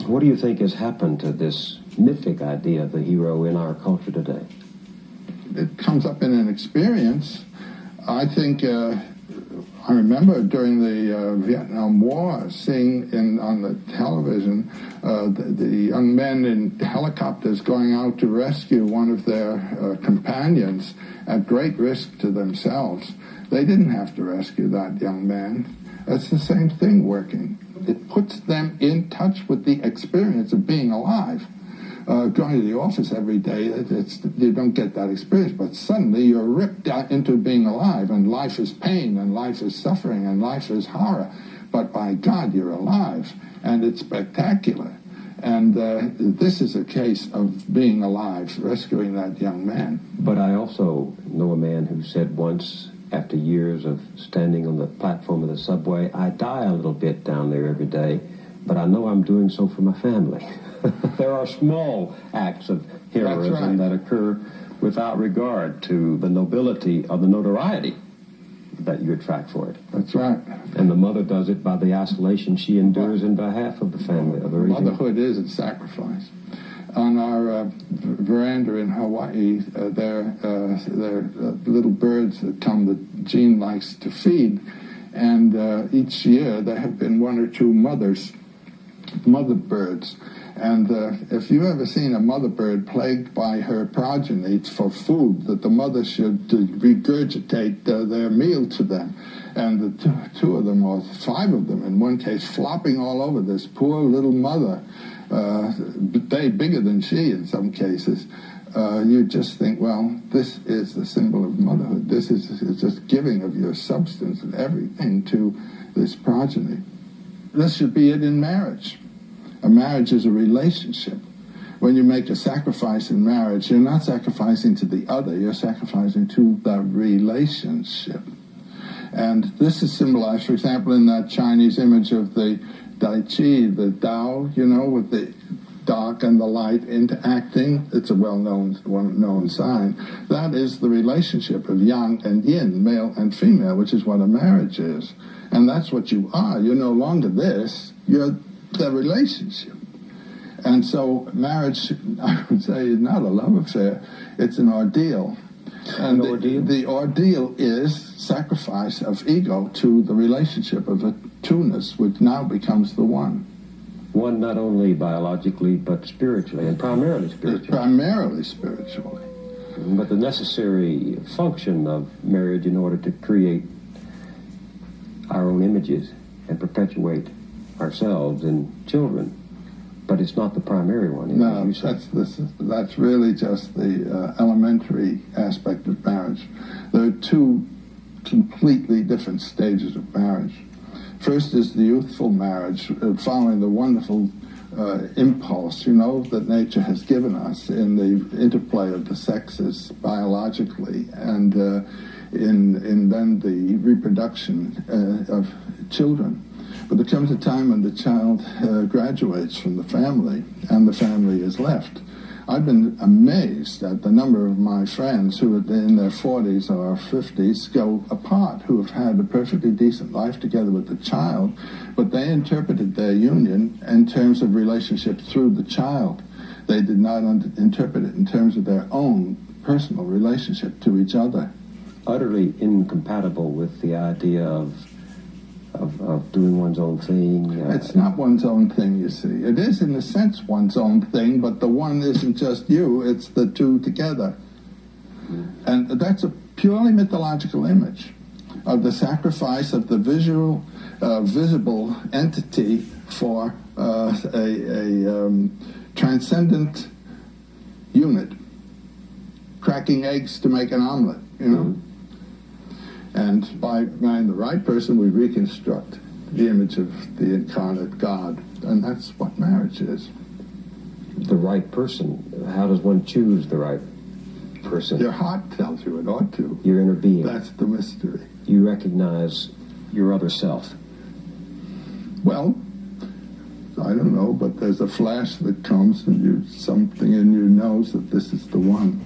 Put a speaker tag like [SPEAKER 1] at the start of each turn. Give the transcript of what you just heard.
[SPEAKER 1] What do you think has happened to this mythic idea of the hero in our culture today?
[SPEAKER 2] It comes up in an experience. I think, I remember during the Vietnam War seeing on the television the young men in helicopters going out to rescue one of their companions at great risk to themselves. They didn't have to rescue that young man. It's the same thing working. It puts them in touch with the experience of being alive. Going to the office every day, you don't get that experience, but suddenly you're ripped out into being alive, and life is pain, and life is suffering, and life is horror. But by God, you're alive, and it's spectacular. And this is a case of being alive, rescuing that young man.
[SPEAKER 1] But I also know a man who said once, after years of standing on the platform of the subway, I die a little bit down there every day, but I know I'm doing so for my family. There are small acts of heroism that occur without regard to the nobility of the notoriety that you attract for it.
[SPEAKER 2] That's right.
[SPEAKER 1] And the mother does it by the isolation she endures in behalf of the family. Of the
[SPEAKER 2] motherhood is a sacrifice. On our veranda in Hawaii, there are little birds that come that Jean likes to feed, and each year there have been one or two mother birds. And if you've ever seen a mother bird plagued by her progeny for food, that the mother should regurgitate their meal to them, and the two of them, or five of them in one case, flopping all over this poor little mother, they bigger than she in some cases, you just think, well, this is the symbol of motherhood. This is just giving of your substance and everything to this progeny. This should be it in marriage. A marriage is a relationship. When you make a sacrifice in marriage, you're not sacrificing to the other, you're sacrificing to the relationship. And this is symbolized, for example, in that Chinese image of the Dai Chi, the Tao, with the dark and the light interacting. It's a well-known sign. That is the relationship of yang and yin, male and female, which is what a marriage is. And that's what you are. You're no longer this, you're the relationship. And so marriage, I would say, is not a love affair, it's an ordeal. And the ordeal is sacrifice of ego to the relationship of a two-ness, which now becomes the one.
[SPEAKER 1] One not only biologically, but spiritually, and primarily spiritually.
[SPEAKER 2] Primarily spiritually.
[SPEAKER 1] But the necessary function of marriage in order to create our own images and perpetuate ourselves and children. But it's not the primary one.
[SPEAKER 2] No, that's really just the elementary aspect of marriage. There are two completely different stages of marriage. First is the youthful marriage, following the wonderful impulse, that nature has given us in the interplay of the sexes biologically, and in then the reproduction of children. But there comes a time when the child graduates from the family, and the family is left. I've been amazed at the number of my friends who are in their 40s or 50s go apart, who have had a perfectly decent life together with the child, but they interpreted their union in terms of relationship through the child. They did not interpret it in terms of their own personal relationship to each other.
[SPEAKER 1] Utterly incompatible with the idea of doing one's own thing.
[SPEAKER 2] It's not one's own thing, you see. It is, in a sense, one's own thing, but the one isn't just you, it's the two together. And that's a purely mythological image of the sacrifice of the visible entity for a transcendent unit, cracking eggs to make an omelet, And by marrying the right person, we reconstruct the image of the incarnate God. And that's what marriage is.
[SPEAKER 1] The right person. How does one choose the right person?
[SPEAKER 2] Your heart tells you it ought to.
[SPEAKER 1] Your inner being.
[SPEAKER 2] That's the mystery.
[SPEAKER 1] You recognize your other self.
[SPEAKER 2] Well, I don't know, but there's a flash that comes, and something in you knows that this is the one.